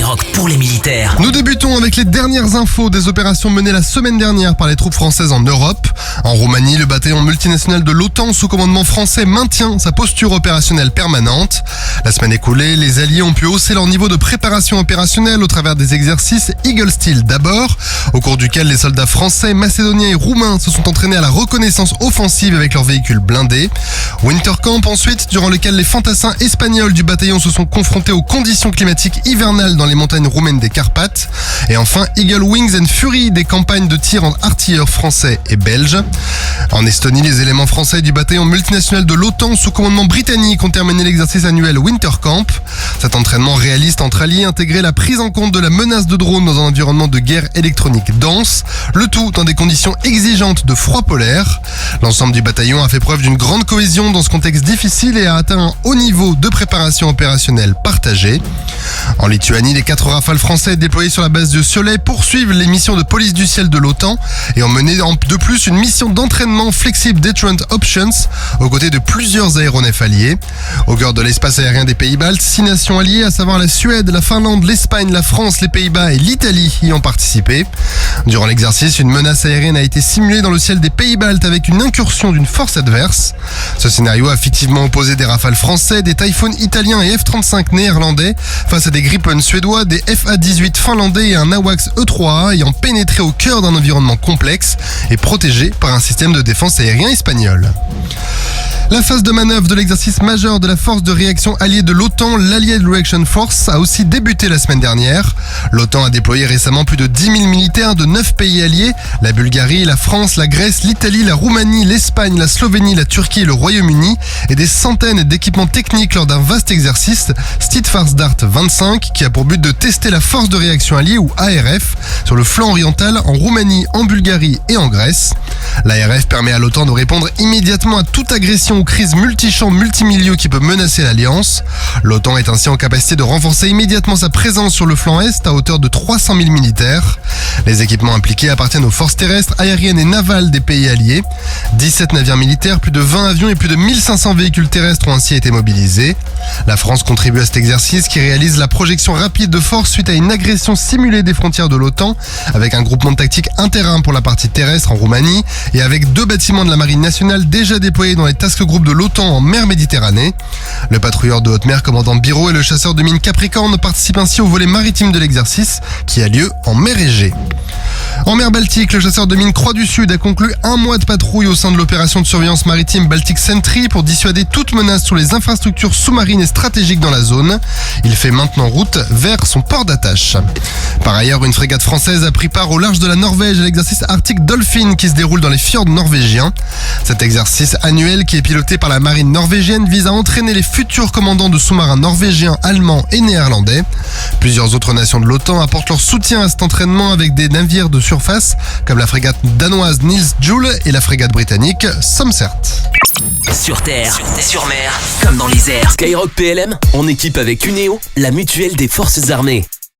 Skyrock pour les militaires. Nous débutons avec les dernières infos des opérations menées la semaine dernière par les troupes françaises en Europe. En Roumanie, le bataillon multinational de l'OTAN sous commandement français maintient sa posture opérationnelle permanente. La semaine écoulée, les Alliés ont pu hausser leur niveau de préparation opérationnelle au travers des exercices Eagle Steel d'abord, au cours duquel les soldats français, macédoniens et roumains se sont entraînés à la reconnaissance offensive avec leurs véhicules blindés. Winter Camp ensuite, durant lequel les fantassins espagnols du bataillon se sont confrontés aux conditions climatiques hivernales dans les montagnes roumaines des Carpates. Et enfin, Eagle Wings and Fury, des campagnes de tir en artilleurs français et belges. En Estonie, les éléments français du bataillon multinational de l'OTAN sous commandement britannique ont terminé l'exercice annuel Winter Camp. Cet entraînement réaliste entre alliés intégrait la prise en compte de la menace de drones dans un environnement de guerre électronique dense, le tout dans des conditions exigeantes de froid polaire. L'ensemble du bataillon a fait preuve d'une grande cohésion dans ce contexte difficile et a atteint un haut niveau de préparation opérationnelle partagée. En Lituanie, les 4 Rafales français déployés sur la base de Siolet poursuivent les missions de police du ciel de l'OTAN et ont mené de plus une mission d'entraînement Flexible Deterrent Options aux côtés de plusieurs aéronefs alliés. Au cœur de l'espace aérien des Pays-Baltes, 6 nations alliées, à savoir la Suède, la Finlande, l'Espagne, la France, les Pays-Bas et l'Italie y ont participé. Durant l'exercice, une menace aérienne a été simulée dans le ciel des Pays-Baltes avec une incursion d'une force adverse. Ce scénario a fictivement opposé des Rafales français, des Typhoon italiens et F-35 néerlandais face à des Gripen suédois, des FA-18 finlandais et un AWACS E-3A ayant pénétré au cœur d'un environnement complexe et protégé par un système de défense aérien espagnol. La phase de manœuvre de l'exercice majeur de la force de réaction alliée de l'OTAN, l'Allied Reaction Force, a aussi débuté la semaine dernière. L'OTAN a déployé récemment plus de 10 000 militaires de 9 pays alliés, la Bulgarie, la France, la Grèce, l'Italie, la Roumanie, l'Espagne, la Slovénie, la Turquie et le Royaume-Uni, et des centaines d'équipements techniques lors d'un vaste exercice, Steadfast 25, qui a pour but de tester la force de réaction alliée ou ARF sur le flanc oriental en Roumanie, en Bulgarie et en Grèce. L'ARF permet à l'OTAN de répondre immédiatement à toute agression ou crise multichamp multimilieu qui peut menacer l'Alliance. L'OTAN est ainsi en capacité de renforcer immédiatement sa présence sur le flanc Est à hauteur de 300 000 militaires. Les équipements impliqués appartiennent aux forces terrestres, aériennes et navales des pays alliés. 17 navires militaires, plus de 20 avions et plus de 1500 véhicules terrestres ont ainsi été mobilisés. La France contribue à cet exercice qui réalise la projection rapide de force suite à une agression simulée des frontières de l'OTAN avec un groupement de tactique intérim pour la partie terrestre en Roumanie et avec 2 bâtiments de la Marine nationale déjà déployés dans les task group de l'OTAN en mer Méditerranée. Le patrouilleur de haute mer commandant Biro et le chasseur de mines Capricorne participent ainsi au volet maritime de l'exercice qui a lieu en mer Égée. En mer Baltique, le chasseur de mines Croix du Sud a conclu 1 mois de patrouille au sein de l'opération de surveillance maritime Baltic Sentry pour dissuader toute menace sur les infrastructures sous-marines et stratégiques dans la zone. Il fait maintenant route vers son port d'attache. Par ailleurs, une frégate française a pris part au large de la Norvège à l'exercice Arctic Dolphin qui se déroule dans les fjords norvégiens. Cet exercice annuel qui est piloté par la marine norvégienne vise à entraîner les futurs commandants de sous-marins norvégiens, allemands et néerlandais. Plusieurs autres nations de l'OTAN apportent leur soutien à cet entraînement avec des navires de surface comme la frégate danoise Niels Juel et la frégate britannique Somerset. Sur terre, sur mer, comme dans les airs. Skyrock PLM, en équipe avec Cuneo, la mutuelle des forces armées.